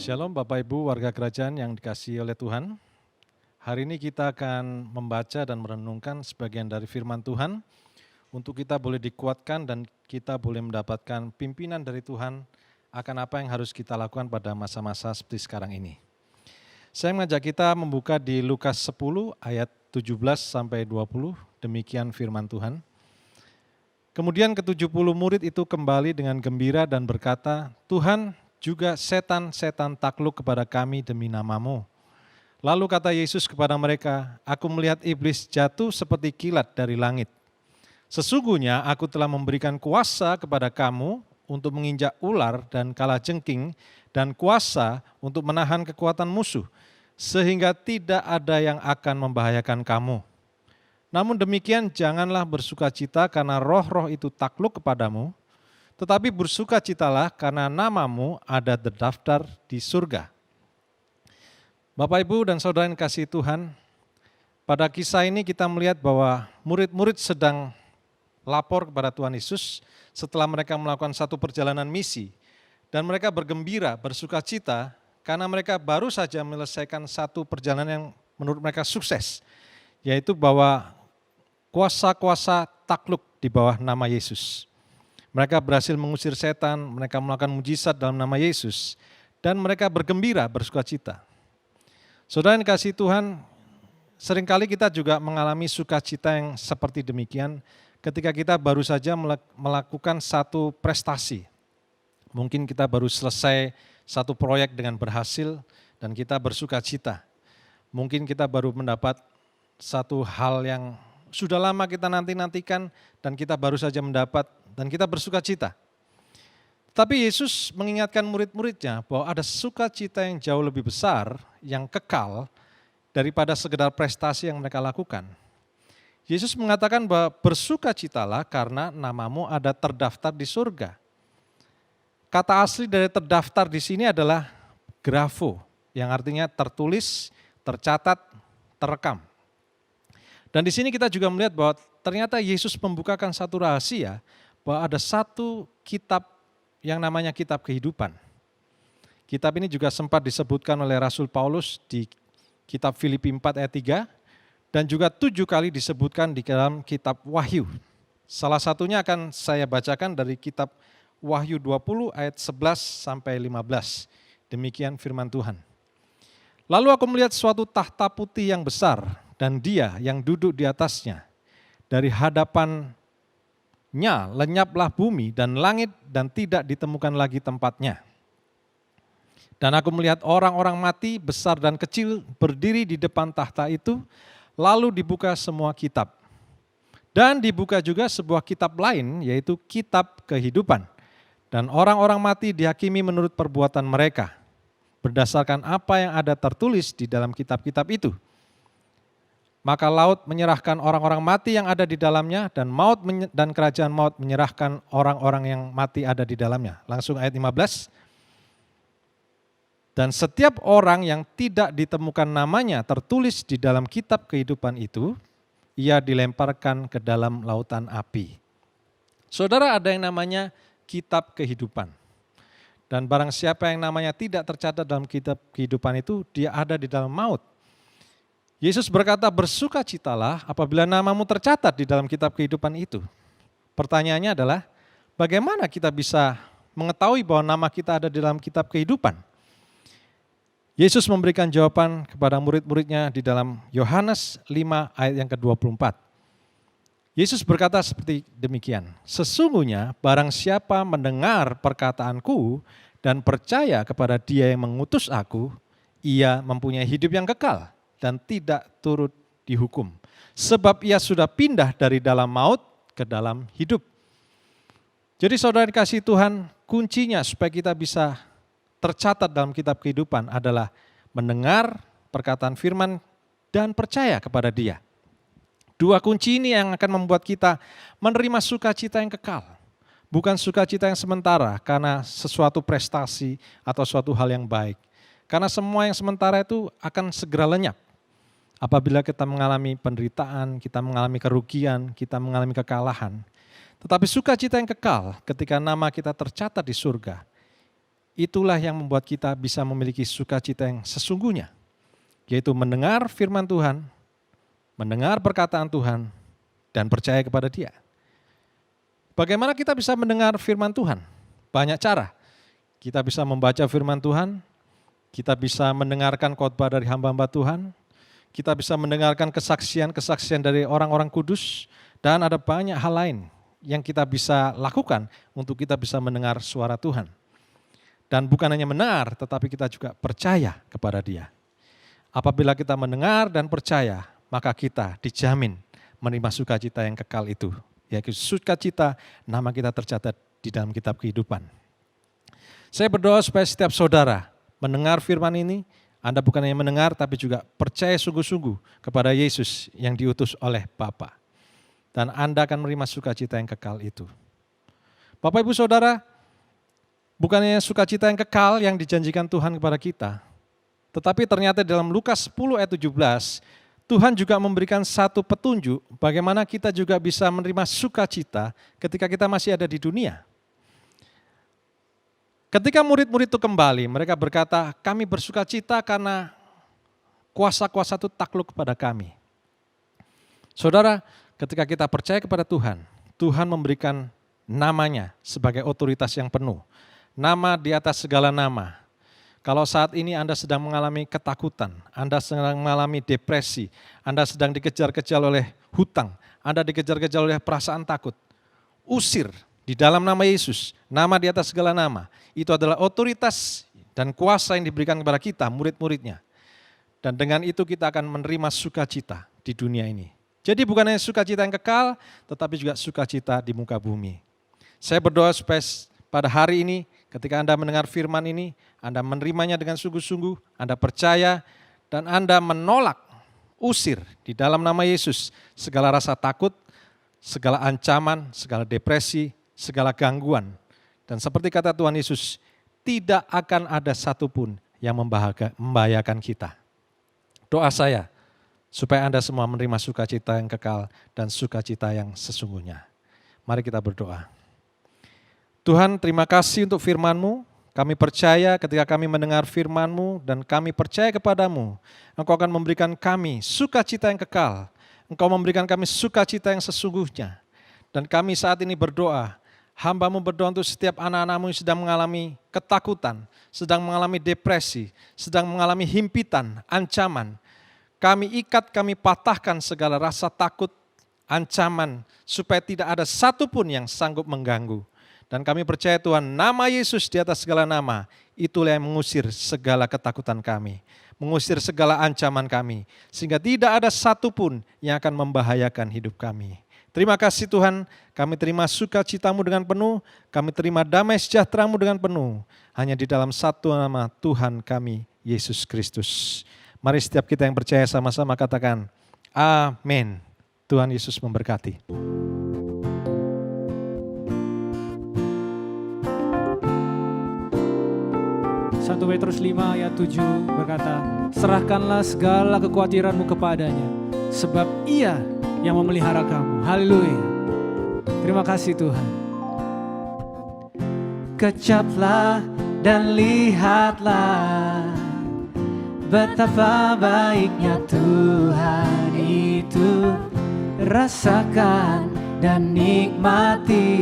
Shalom Bapak Ibu warga kerajaan yang dikasihi oleh Tuhan. Hari ini kita akan membaca dan merenungkan sebagian dari firman Tuhan untuk kita boleh dikuatkan dan kita boleh mendapatkan pimpinan dari Tuhan akan apa yang harus kita lakukan pada masa-masa seperti sekarang ini. Saya mengajak kita membuka di Lukas 10 ayat 17 sampai 20, demikian firman Tuhan. Kemudian ke-70 murid itu kembali dengan gembira dan berkata, "Tuhan, juga setan-setan takluk kepada kami demi nama-Mu." Lalu kata Yesus kepada mereka, "Aku melihat iblis jatuh seperti kilat dari langit. Sesungguhnya aku telah memberikan kuasa kepada kamu untuk menginjak ular dan kalajengking dan kuasa untuk menahan kekuatan musuh, sehingga tidak ada yang akan membahayakan kamu. Namun demikian janganlah bersukacita karena roh-roh itu takluk kepadamu, tetapi bersukacitalah karena namamu ada terdaftar di surga." Bapak, Ibu, dan Saudara yang kasih Tuhan, pada kisah ini kita melihat bahwa murid-murid sedang lapor kepada Tuhan Yesus setelah mereka melakukan satu perjalanan misi. Dan mereka bergembira, bersukacita karena mereka baru saja menyelesaikan satu perjalanan yang menurut mereka sukses. Yaitu bahwa kuasa-kuasa takluk di bawah nama Yesus. Mereka berhasil mengusir setan, mereka melakukan mujizat dalam nama Yesus, dan mereka bergembira, bersukacita. Saudara yang dikasihi Tuhan, seringkali kita juga mengalami sukacita yang seperti demikian ketika kita baru saja melakukan satu prestasi. Mungkin kita baru selesai satu proyek dengan berhasil dan kita bersukacita. Mungkin kita baru mendapat satu hal yang sudah lama kita nanti-nantikan dan kita baru saja mendapat dan kita bersukacita. Tapi Yesus mengingatkan murid-muridnya bahwa ada sukacita yang jauh lebih besar, yang kekal, daripada sekedar prestasi yang mereka lakukan. Yesus mengatakan bahwa bersukacitalah karena namamu ada terdaftar di surga. Kata asli dari terdaftar di sini adalah grafo, yang artinya tertulis, tercatat, terekam. Dan di sini kita juga melihat bahwa ternyata Yesus membukakan satu rahasia bahwa ada satu kitab yang namanya kitab kehidupan. Kitab ini juga sempat disebutkan oleh Rasul Paulus di kitab Filipi 4 ayat 3 dan juga 7 kali disebutkan di dalam kitab Wahyu. Salah satunya akan saya bacakan dari kitab Wahyu 20 ayat 11 sampai 15. Demikian firman Tuhan. "Lalu aku melihat suatu tahta putih yang besar dan Dia yang duduk di atasnya. Dari hadapannya lenyaplah bumi dan langit dan tidak ditemukan lagi tempatnya. Dan aku melihat orang-orang mati besar dan kecil berdiri di depan tahta itu, lalu dibuka semua kitab. Dan dibuka juga sebuah kitab lain, yaitu kitab kehidupan. Dan orang-orang mati dihakimi menurut perbuatan mereka, berdasarkan apa yang ada tertulis di dalam kitab-kitab itu. Maka laut menyerahkan orang-orang mati yang ada di dalamnya dan dan kerajaan maut menyerahkan orang-orang yang mati ada di dalamnya." Langsung ayat 15. "Dan setiap orang yang tidak ditemukan namanya tertulis di dalam kitab kehidupan itu, ia dilemparkan ke dalam lautan api." Saudara, ada yang namanya kitab kehidupan. Dan barang siapa yang namanya tidak tercatat dalam kitab kehidupan itu, dia ada di dalam maut. Yesus berkata, "Bersukacitalah apabila namamu tercatat di dalam kitab kehidupan itu." Pertanyaannya adalah, bagaimana kita bisa mengetahui bahwa nama kita ada di dalam kitab kehidupan? Yesus memberikan jawaban kepada murid-muridnya di dalam Yohanes 5 ayat yang ke-24. Yesus berkata seperti demikian, "Sesungguhnya barang siapa mendengar perkataanku dan percaya kepada Dia yang mengutus aku, ia mempunyai hidup yang kekal dan tidak turut dihukum. Sebab ia sudah pindah dari dalam maut ke dalam hidup." Jadi saudara dikasihi Tuhan, kuncinya supaya kita bisa tercatat dalam kitab kehidupan adalah mendengar perkataan firman dan percaya kepada Dia. Dua kunci ini yang akan membuat kita menerima sukacita yang kekal. Bukan sukacita yang sementara karena sesuatu prestasi atau suatu hal yang baik. Karena semua yang sementara itu akan segera lenyap. Apabila kita mengalami penderitaan, kita mengalami kerugian, kita mengalami kekalahan. Tetapi sukacita yang kekal ketika nama kita tercatat di surga, itulah yang membuat kita bisa memiliki sukacita yang sesungguhnya, yaitu mendengar firman Tuhan, mendengar perkataan Tuhan, dan percaya kepada Dia. Bagaimana kita bisa mendengar firman Tuhan? Banyak cara. Kita bisa membaca firman Tuhan, kita bisa mendengarkan khotbah dari hamba-hamba Tuhan, kita bisa mendengarkan kesaksian-kesaksian dari orang-orang kudus, dan ada banyak hal lain yang kita bisa lakukan untuk kita bisa mendengar suara Tuhan. Dan bukan hanya mendengar, tetapi kita juga percaya kepada Dia. Apabila kita mendengar dan percaya, maka kita dijamin menerima sukacita yang kekal itu. Yaitu sukacita, nama kita tercatat di dalam kitab kehidupan. Saya berdoa supaya setiap saudara mendengar firman ini, Anda bukan hanya mendengar, tapi juga percaya sungguh-sungguh kepada Yesus yang diutus oleh Bapa. Dan Anda akan menerima sukacita yang kekal itu. Bapak, Ibu, Saudara, bukannya sukacita yang kekal yang dijanjikan Tuhan kepada kita, tetapi ternyata dalam Lukas 10 ayat 17, Tuhan juga memberikan satu petunjuk bagaimana kita juga bisa menerima sukacita ketika kita masih ada di dunia. Ketika murid-murid itu kembali, mereka berkata, kami bersukacita karena kuasa-kuasa itu takluk kepada kami. Saudara, ketika kita percaya kepada Tuhan, Tuhan memberikan namanya sebagai otoritas yang penuh. Nama di atas segala nama. Kalau saat ini Anda sedang mengalami ketakutan, Anda sedang mengalami depresi, Anda sedang dikejar-kejar oleh hutang, Anda dikejar-kejar oleh perasaan takut, usir di dalam nama Yesus, nama di atas segala nama. Itu adalah otoritas dan kuasa yang diberikan kepada kita, murid-muridnya. Dan dengan itu kita akan menerima sukacita di dunia ini. Jadi bukan hanya sukacita yang kekal, tetapi juga sukacita di muka bumi. Saya berdoa supaya pada hari ini, ketika Anda mendengar firman ini, Anda menerimanya dengan sungguh-sungguh, Anda percaya, dan Anda menolak, usir di dalam nama Yesus segala rasa takut, segala ancaman, segala depresi, segala gangguan. Dan seperti kata Tuhan Yesus, tidak akan ada satupun yang membahayakan kita. Doa saya, supaya Anda semua menerima sukacita yang kekal dan sukacita yang sesungguhnya. Mari kita berdoa. Tuhan, terima kasih untuk firman-Mu. Kami percaya ketika kami mendengar firman-Mu dan kami percaya kepadamu, Engkau akan memberikan kami sukacita yang kekal. Engkau memberikan kami sukacita yang sesungguhnya. Dan kami saat ini berdoa, hamba-Mu berdoa untuk setiap anak-anak-Mu yang sedang mengalami ketakutan, sedang mengalami depresi, sedang mengalami himpitan, ancaman. Kami ikat, kami patahkan segala rasa takut, ancaman, supaya tidak ada satupun yang sanggup mengganggu. Dan kami percaya Tuhan, nama Yesus di atas segala nama, itulah yang mengusir segala ketakutan kami, mengusir segala ancaman kami, sehingga tidak ada satupun yang akan membahayakan hidup kami. Terima kasih Tuhan, kami terima sukacita-Mu dengan penuh, kami terima damai sejahtera-Mu dengan penuh, hanya di dalam satu nama Tuhan kami, Yesus Kristus. Mari setiap kita yang percaya sama-sama katakan, amin. Tuhan Yesus memberkati. 1 Petrus 5 ayat 7 berkata, serahkanlah segala kekhawatiranmu kepadanya, sebab Ia yang memelihara kamu. Haleluya. Terima kasih Tuhan. Kecaplah dan lihatlah betapa baiknya Tuhan itu. Rasakan dan nikmati